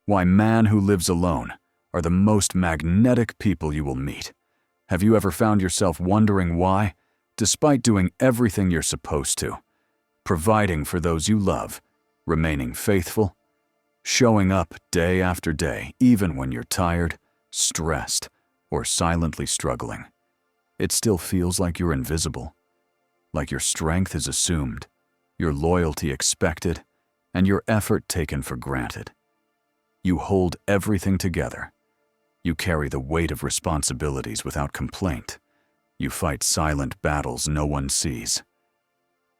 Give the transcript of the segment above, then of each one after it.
Why man who lives alone are the most magnetic people you will meet. Have you ever found yourself wondering why, despite doing everything you're supposed to, providing for those you love, remaining faithful, showing up day after day, even when you're tired, stressed, or silently struggling, it still feels like you're invisible, like your strength is assumed, your loyalty expected, and your effort taken for granted? You hold everything together. You carry the weight of responsibilities without complaint. You fight silent battles no one sees.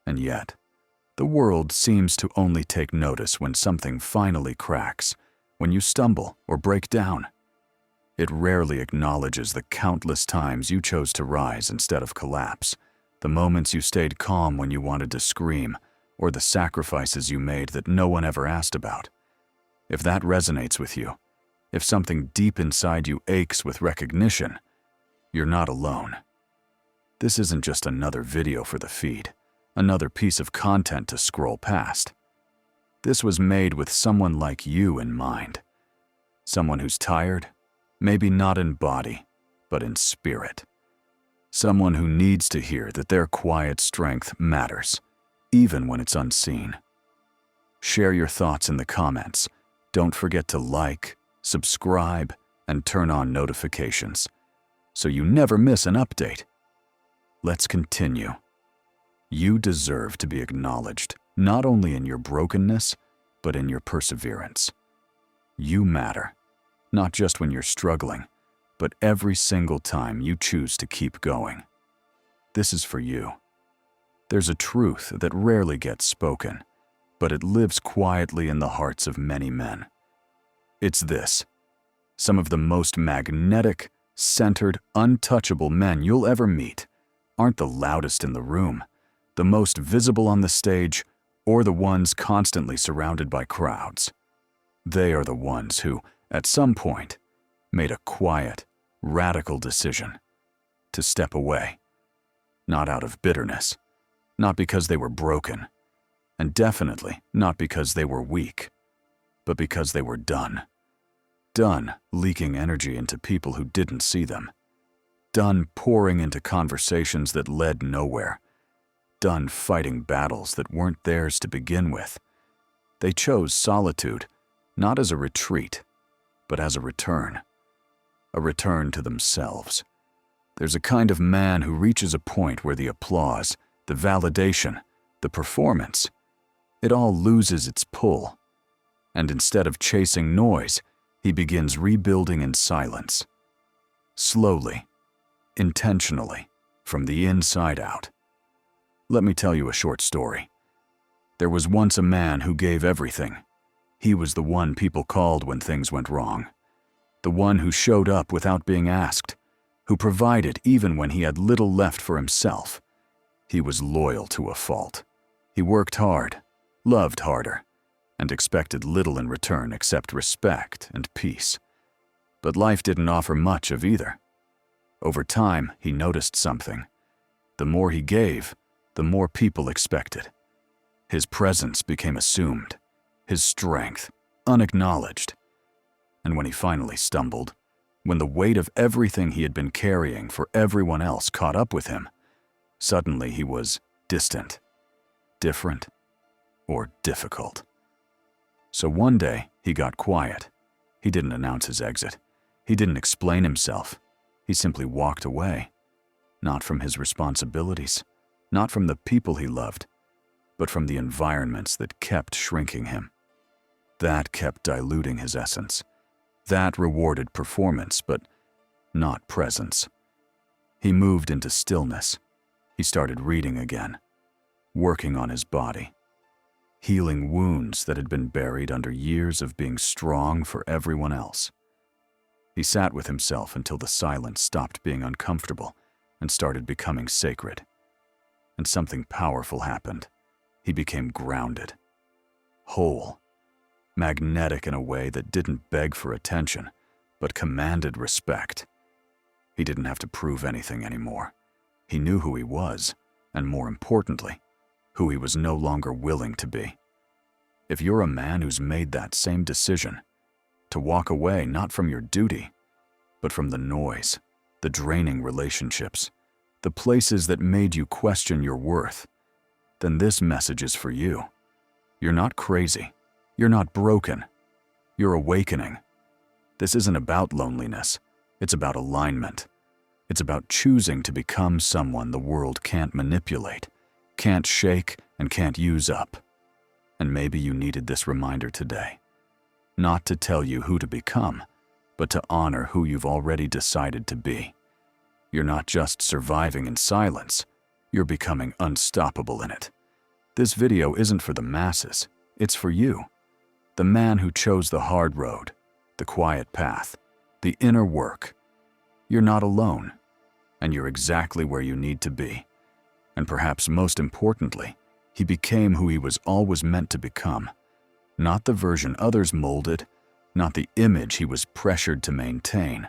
And yet, the world seems to only take notice when something finally cracks, when you stumble or break down. It rarely acknowledges the countless times you chose to rise instead of collapse, the moments you stayed calm when you wanted to scream, or the sacrifices you made that no one ever asked about. If that resonates with you, if something deep inside you aches with recognition, you're not alone. This isn't just another video for the feed, another piece of content to scroll past. This was made with someone like you in mind. Someone who's tired, maybe not in body, but in spirit. Someone who needs to hear that their quiet strength matters, even when it's unseen. Share your thoughts in the comments. Don't forget to like, subscribe, and turn on notifications so you never miss an update. Let's continue. You deserve to be acknowledged, not only in your brokenness, but in your perseverance. You matter, not just when you're struggling, but every single time you choose to keep going. This is for you. There's a truth that rarely gets spoken, but it lives quietly in the hearts of many men. It's this: some of the most magnetic, centered, untouchable men you'll ever meet aren't the loudest in the room, the most visible on the stage, or the ones constantly surrounded by crowds. They are the ones who, at some point, made a quiet, radical decision to step away. Not out of bitterness, not because they were broken, and definitely not because they were weak, but because they were done. Done leaking energy into people who didn't see them. Done pouring into conversations that led nowhere. Done fighting battles that weren't theirs to begin with. They chose solitude, not as a retreat, but as a return to themselves. There's a kind of man who reaches a point where the applause, the validation, the performance, it all loses its pull. And instead of chasing noise, he begins rebuilding in silence. Slowly, intentionally, from the inside out. Let me tell you a short story. There was once a man who gave everything. He was the one people called when things went wrong. The one who showed up without being asked, who provided even when he had little left for himself. He was loyal to a fault. He worked hard, loved harder, and expected little in return except respect and peace. But life didn't offer much of either. Over time, he noticed something. The more he gave, the more people expected. His presence became assumed, his strength unacknowledged. And when he finally stumbled, when the weight of everything he had been carrying for everyone else caught up with him, suddenly he was distant, different, or difficult. So one day, he got quiet. He didn't announce his exit. He didn't explain himself. He simply walked away, not from his responsibilities, not from the people he loved, but from the environments that kept shrinking him. That kept diluting his essence. That rewarded performance, but not presence. He moved into stillness. He started reading again, working on his body, healing wounds that had been buried under years of being strong for everyone else. He sat with himself until the silence stopped being uncomfortable and started becoming sacred. And something powerful happened. He became grounded, whole, magnetic in a way that didn't beg for attention, but commanded respect. He didn't have to prove anything anymore. He knew who he was, and more importantly, who he was no longer willing to be. If you're a man who's made that same decision, To walk away not from your duty, but from the noise, the draining relationships, the places that made you question your worth, then this message is for you. You're not crazy. You're not broken. You're awakening. This isn't about loneliness. It's about alignment. It's about choosing to become someone the world can't manipulate, can't shake, and can't use up. And maybe you needed this reminder today. Not to tell you who to become, but to honor who you've already decided to be. You're not just surviving in silence, you're becoming unstoppable in it. This video isn't for the masses, it's for you. The man who chose the hard road, the quiet path, the inner work. You're not alone, and you're exactly where you need to be. And perhaps most importantly, he became who he was always meant to become. Not the version others molded, not the image he was pressured to maintain,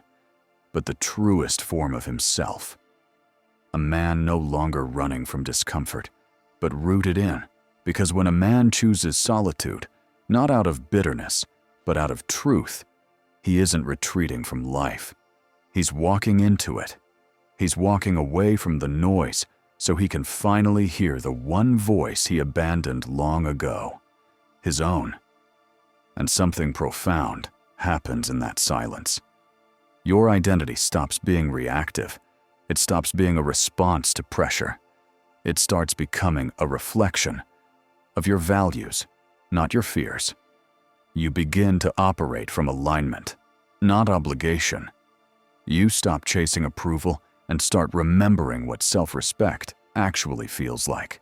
but the truest form of himself. A man no longer running from discomfort, but rooted in, because when a man chooses solitude, not out of bitterness, but out of truth, he isn't retreating from life. He's walking into it. He's walking away from the noise so he can finally hear the one voice he abandoned long ago, his own. And something profound happens in that silence. Your identity stops being reactive. It stops being a response to pressure. It starts becoming a reflection of your values, not your fears. You begin to operate from alignment, not obligation. You stop chasing approval and start remembering what self-respect actually feels like.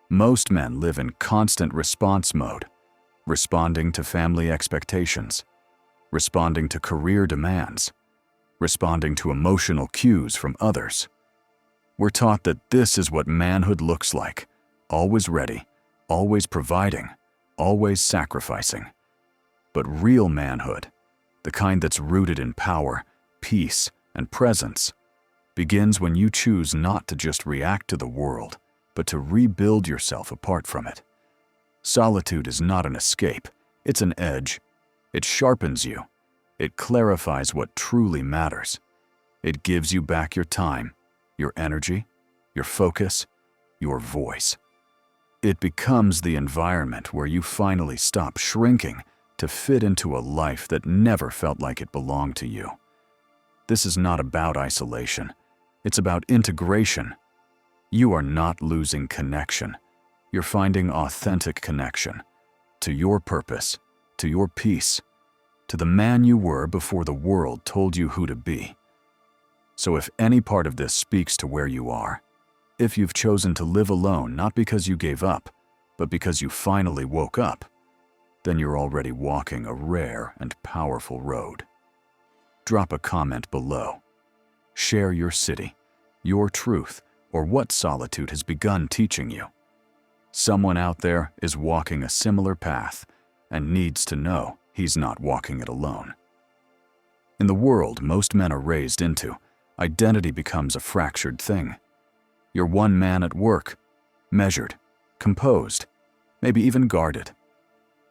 Most men live in constant response mode, responding to family expectations, responding to career demands, responding to emotional cues from others. We're taught that this is what manhood looks like, always ready, always providing, always sacrificing. But real manhood, the kind that's rooted in power, peace, and presence, begins when you choose not to just react to the world, but to rebuild yourself apart from it. Solitude is not an escape, it's an edge. It sharpens you. It clarifies what truly matters. It gives you back your time, your energy, your focus, your voice. It becomes the environment where you finally stop shrinking to fit into a life that never felt like it belonged to you. This is not about isolation. It's about integration. You are not losing connection. You're finding authentic connection to your purpose, to your peace, to the man you were before the world told you who to be. So if any part of this speaks to where you are, if you've chosen to live alone not because you gave up, but because you finally woke up, then you're already walking a rare and powerful road. Drop a comment below. Share your city, your truth, or what solitude has begun teaching you. Someone out there is walking a similar path and needs to know he's not walking it alone. In the world most men are raised into, identity becomes a fractured thing. You're one man at work, measured, composed, maybe even guarded.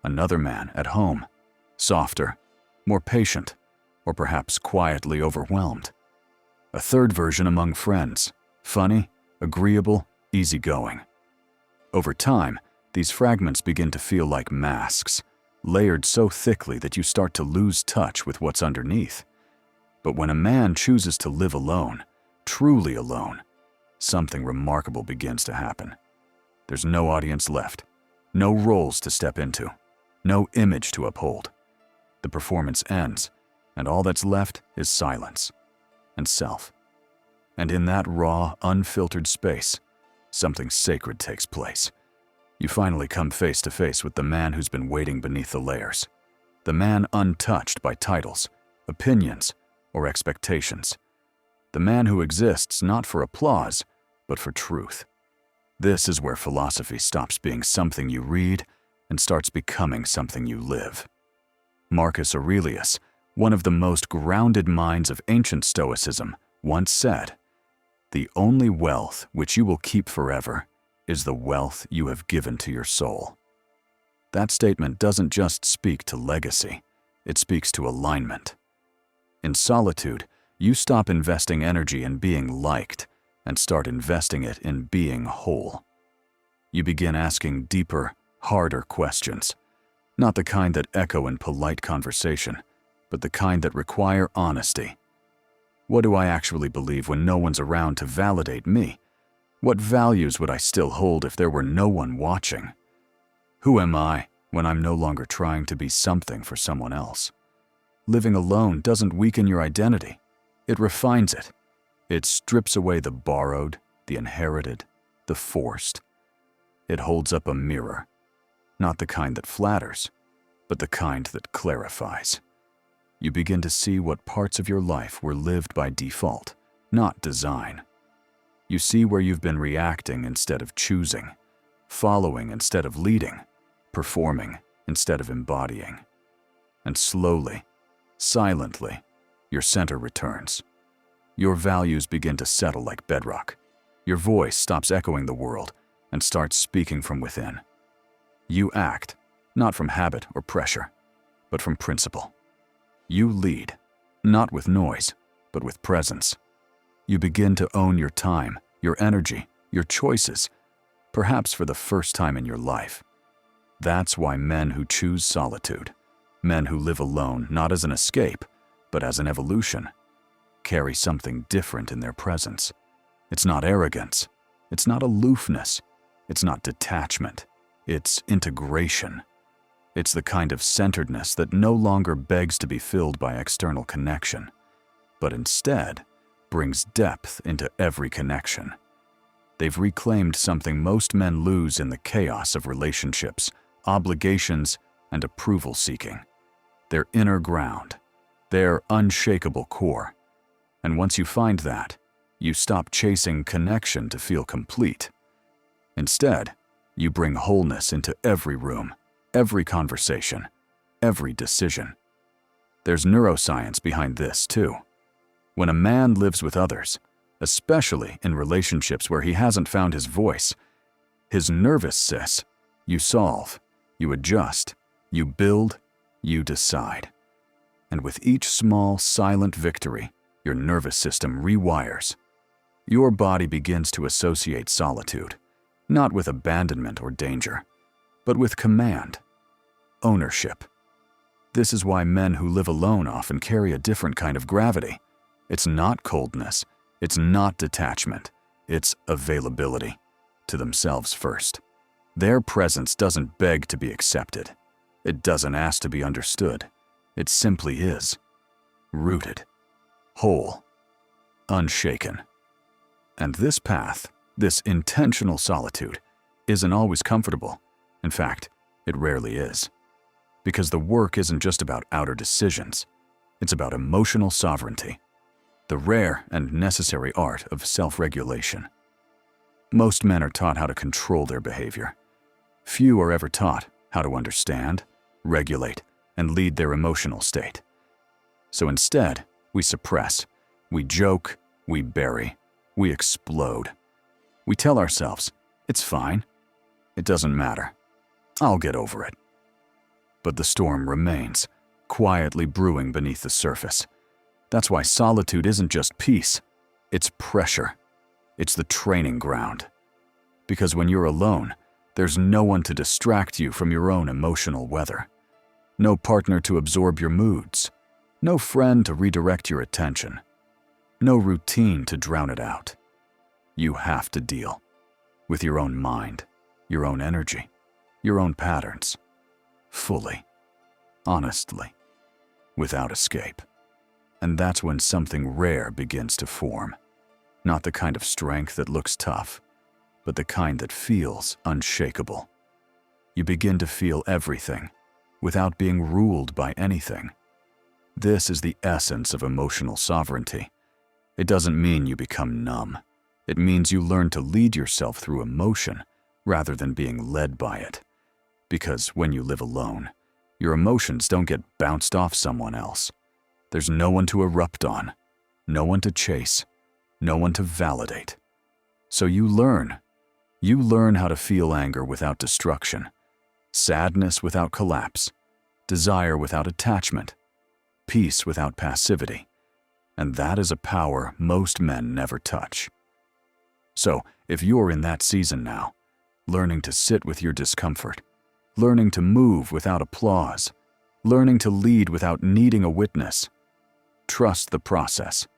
Another man at home, softer, more patient, or perhaps quietly overwhelmed. A third version among friends, funny, agreeable, easygoing. Over time, these fragments begin to feel like masks, layered so thickly that you start to lose touch with what's underneath. But when a man chooses to live alone, truly alone, something remarkable begins to happen. There's no audience left, no roles to step into, no image to uphold. The performance ends, and all that's left is silence and self. And in that raw, unfiltered space, something sacred takes place. You finally come face to face with the man who's been waiting beneath the layers. The man untouched by titles, opinions, or expectations. The man who exists not for applause, but for truth. This is where philosophy stops being something you read and starts becoming something you live. Marcus Aurelius, one of the most grounded minds of ancient Stoicism, once said, "The only wealth which you will keep forever is the wealth you have given to your soul." That statement doesn't just speak to legacy, It speaks to alignment. In solitude, you stop investing energy in being liked and start investing it in being whole. You begin asking deeper, harder questions, not the kind that echo in polite conversation, but the kind that require honesty. What do I actually believe when no one's around to validate me? What values would I still hold if there were no one watching? Who am I when I'm no longer trying to be something for someone else? Living alone doesn't weaken your identity. It refines it. It strips away the borrowed, the inherited, the forced. It holds up a mirror, not the kind that flatters, but the kind that clarifies. You begin to see what parts of your life were lived by default, not design. You see where you've been reacting instead of choosing, following instead of leading, performing instead of embodying. And slowly, silently, your center returns. Your values begin to settle like bedrock. Your voice stops echoing the world and starts speaking from within. You act, not from habit or pressure, but from principle. You lead, not with noise, but with presence. You begin to own your time, your energy, your choices, perhaps for the first time in your life. That's why men who choose solitude, men who live alone not as an escape, but as an evolution, carry something different in their presence. It's not arrogance. It's not aloofness. It's not detachment. It's integration. It's the kind of centeredness that no longer begs to be filled by external connection, but instead brings depth into every connection. They've reclaimed something most men lose in the chaos of relationships, obligations, and approval seeking. Their inner ground, their unshakable core. And once you find that, you stop chasing connection to feel complete. Instead, you bring wholeness into every room, every conversation, every decision. There's neuroscience behind this, too. When a man lives with others, especially in relationships where he hasn't found his voice, his nervous system, you solve, you adjust, you build, you decide. And with each small, silent victory, your nervous system rewires. Your body begins to associate solitude, not with abandonment or danger, but with command, ownership. This is why men who live alone often carry a different kind of gravity. It's not coldness, it's not detachment, it's availability to themselves first. Their presence doesn't beg to be accepted. It doesn't ask to be understood. It simply is. Rooted, whole, unshaken. And this path, this intentional solitude, isn't always comfortable. In fact, it rarely is. Because the work isn't just about outer decisions. It's about emotional sovereignty, the rare and necessary art of self-regulation. Most men are taught how to control their behavior. Few are ever taught how to understand, regulate, and lead their emotional state. So instead, we suppress, we joke, we bury, we explode. We tell ourselves, it's fine, it doesn't matter, I'll get over it. But the storm remains, quietly brewing beneath the surface. That's why solitude isn't just peace, it's pressure. It's the training ground. Because when you're alone, there's no one to distract you from your own emotional weather. No partner to absorb your moods. No friend to redirect your attention. No routine to drown it out. You have to deal with your own mind, your own energy, your own patterns, fully, honestly, without escape. And that's when something rare begins to form. Not the kind of strength that looks tough, but the kind that feels unshakable. You begin to feel everything without being ruled by anything. This is the essence of emotional sovereignty. It doesn't mean you become numb. It means you learn to lead yourself through emotion rather than being led by it. Because when you live alone, your emotions don't get bounced off someone else. There's no one to erupt on, no one to chase, no one to validate. So you learn how to feel anger without destruction, sadness without collapse, desire without attachment, peace without passivity. And that is a power most men never touch. So, if you're in that season now, learning to sit with your discomfort, learning to move without applause, learning to lead without needing a witness, trust the process.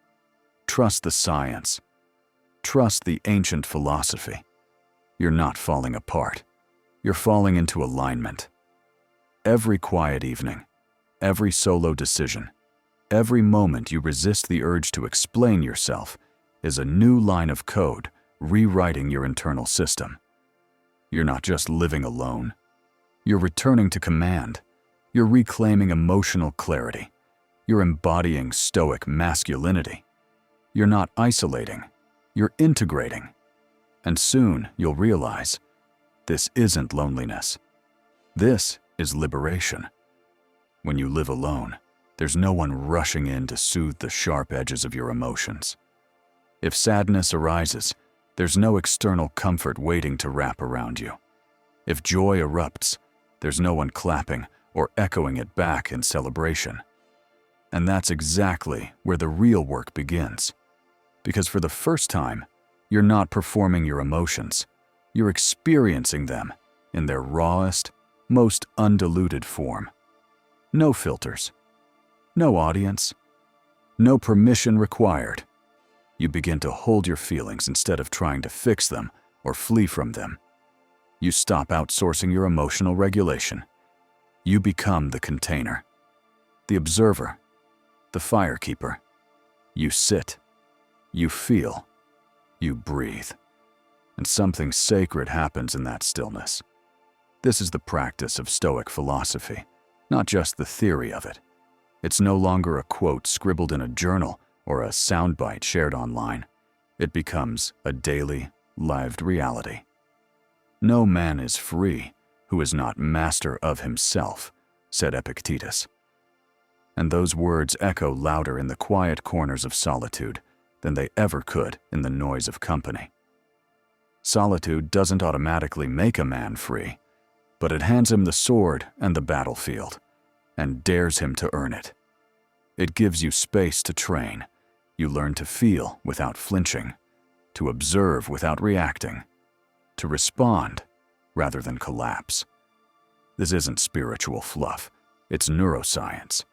Trust the science. Trust the ancient philosophy. You're not falling apart. You're falling into alignment. Every quiet evening, every solo decision, every moment you resist the urge to explain yourself is a new line of code rewriting your internal system. You're not just living alone. You're returning to command. You're reclaiming emotional clarity. You're embodying stoic masculinity. You're not isolating. You're integrating. And soon you'll realize this isn't loneliness. This is liberation. When you live alone, there's no one rushing in to soothe the sharp edges of your emotions. If sadness arises, there's no external comfort waiting to wrap around you. If joy erupts, there's no one clapping or echoing it back in celebration. And that's exactly where the real work begins. Because for the first time, you're not performing your emotions. You're experiencing them in their rawest, most undiluted form. No filters. No audience. No permission required. You begin to hold your feelings instead of trying to fix them or flee from them. You stop outsourcing your emotional regulation. You become the container, the observer, the firekeeper. You sit. You feel. You breathe. And something sacred happens in that stillness. This is the practice of Stoic philosophy, not just the theory of it. It's no longer a quote scribbled in a journal or a soundbite shared online. It becomes a daily, lived reality. No man is free who is not master of himself, said Epictetus. And those words echo louder in the quiet corners of solitude than they ever could in the noise of company. Solitude doesn't automatically make a man free, but it hands him the sword and the battlefield, and dares him to earn it. It gives you space to train. You learn to feel without flinching, to observe without reacting, to respond rather than collapse. This isn't spiritual fluff, it's neuroscience.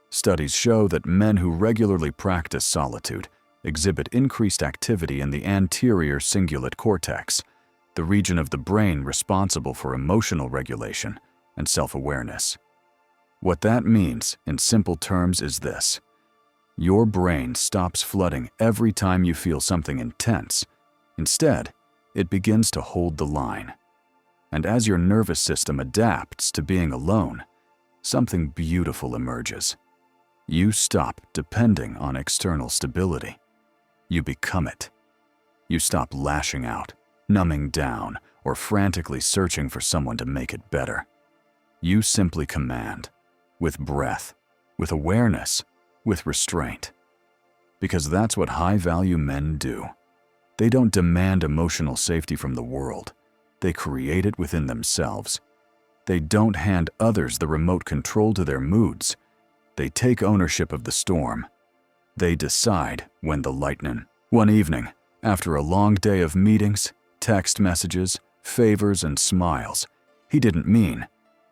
Studies show that men who regularly practice solitude exhibit increased activity in the anterior cingulate cortex, the region of the brain responsible for emotional regulation and self-awareness. What that means, in simple terms, is this. Your brain stops flooding every time you feel something intense. Instead, it begins to hold the line. And as your nervous system adapts to being alone, something beautiful emerges. You stop depending on external stability. You become it. You stop lashing out, numbing down, or frantically searching for someone to make it better. You simply command, with breath, with awareness, with restraint. Because that's what high-value men do. They don't demand emotional safety from the world. They create it within themselves. They don't hand others the remote control to their moods. They take ownership of the storm. They decide when to lighten. One evening, after a long day of meetings, text messages, favors, and smiles, he didn't mean.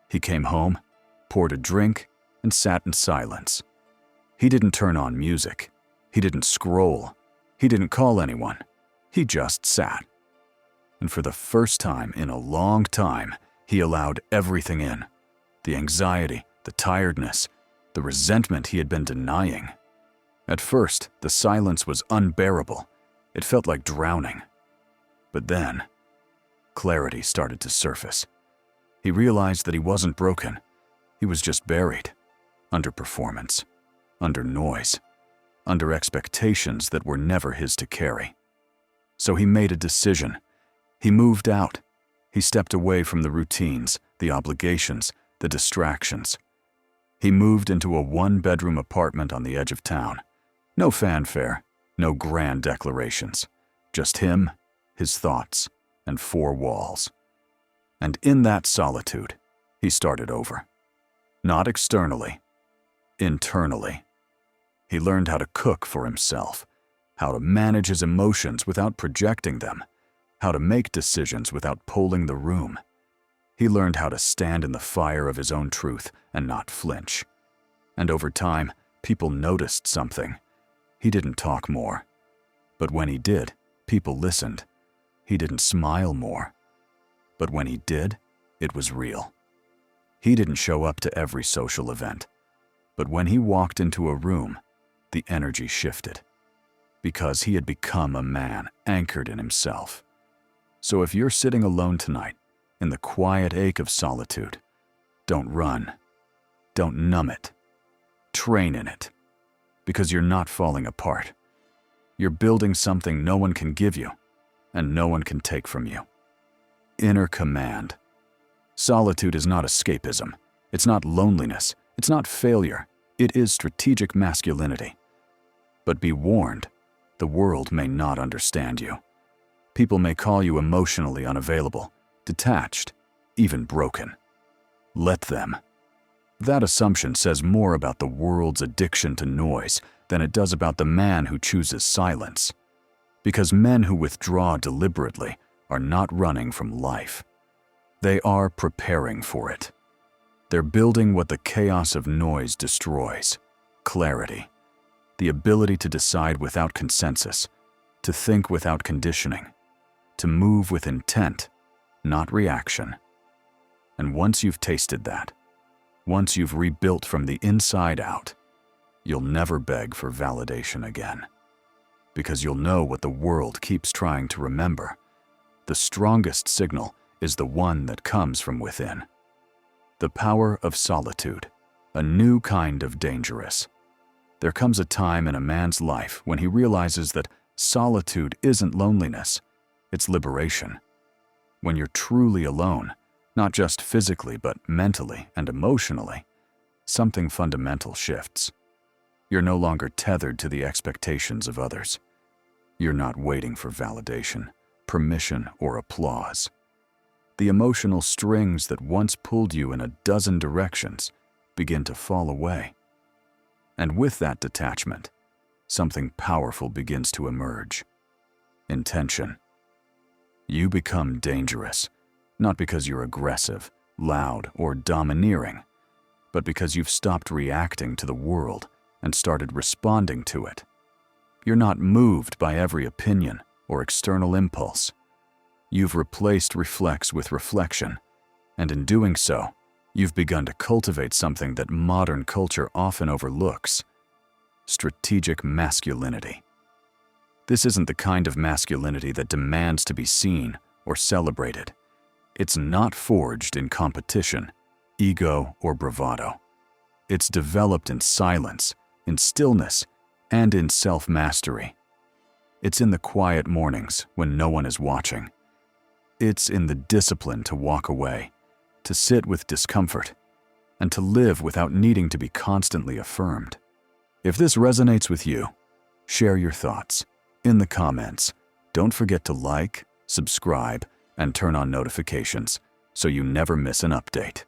He came home, poured a drink, and sat in silence. He didn't turn on music. He didn't scroll. He didn't call anyone. He just sat. And for the first time in a long time, he allowed everything in. The anxiety, the tiredness, the resentment he had been denying. At first, the silence was unbearable. It felt like drowning. But then, clarity started to surface. He realized that he wasn't broken. He was just buried. Under performance. Under noise. Under expectations that were never his to carry. So he made a decision. He moved out. He stepped away from the routines, the obligations, the distractions. He moved into a one-bedroom apartment on the edge of town. No fanfare, no grand declarations. Just him, his thoughts, and four walls. And in that solitude, he started over. Not externally, internally. He learned how to cook for himself, how to manage his emotions without projecting them, how to make decisions without polling the room. He learned how to stand in the fire of his own truth and not flinch. And over time, people noticed something. He didn't talk more. But when he did, people listened. He didn't smile more. But when he did, it was real. He didn't show up to every social event. But when he walked into a room, the energy shifted. Because he had become a man anchored in himself. So if you're sitting alone tonight, in the quiet ache of solitude, don't run. Don't numb it. Train in it. Because you're not falling apart. You're building something no one can give you, and no one can take from you. Inner command. Solitude is not escapism. It's not loneliness. It's not failure. It is strategic masculinity. But be warned, the world may not understand you. People may call you emotionally unavailable, detached, even broken. Let them. That assumption says more about the world's addiction to noise than it does about the man who chooses silence. Because men who withdraw deliberately are not running from life. They are preparing for it. They're building what the chaos of noise destroys: clarity, the ability to decide without consensus, to think without conditioning, to move with intent, not reaction. And once you've tasted that, once you've rebuilt from the inside out, you'll never beg for validation again. Because you'll know what the world keeps trying to remember. The strongest signal is the one that comes from within. The power of solitude, a new kind of dangerous. There comes a time in a man's life when he realizes that solitude isn't loneliness, it's liberation. When you're truly alone, not just physically but mentally and emotionally, something fundamental shifts. You're no longer tethered to the expectations of others. You're not waiting for validation, permission, or applause. The emotional strings that once pulled you in a dozen directions begin to fall away. And with that detachment, something powerful begins to emerge. Intention. You become dangerous, not because you're aggressive, loud, or domineering, but because you've stopped reacting to the world and started responding to it. You're not moved by every opinion or external impulse. You've replaced reflex with reflection, and in doing so, you've begun to cultivate something that modern culture often overlooks: strategic masculinity. This isn't the kind of masculinity that demands to be seen or celebrated. It's not forged in competition, ego, or bravado. It's developed in silence, in stillness, and in self-mastery. It's in the quiet mornings when no one is watching. It's in the discipline to walk away, to sit with discomfort, and to live without needing to be constantly affirmed. If this resonates with you, share your thoughts in the comments. Don't forget to like, subscribe, and turn on notifications so you never miss an update.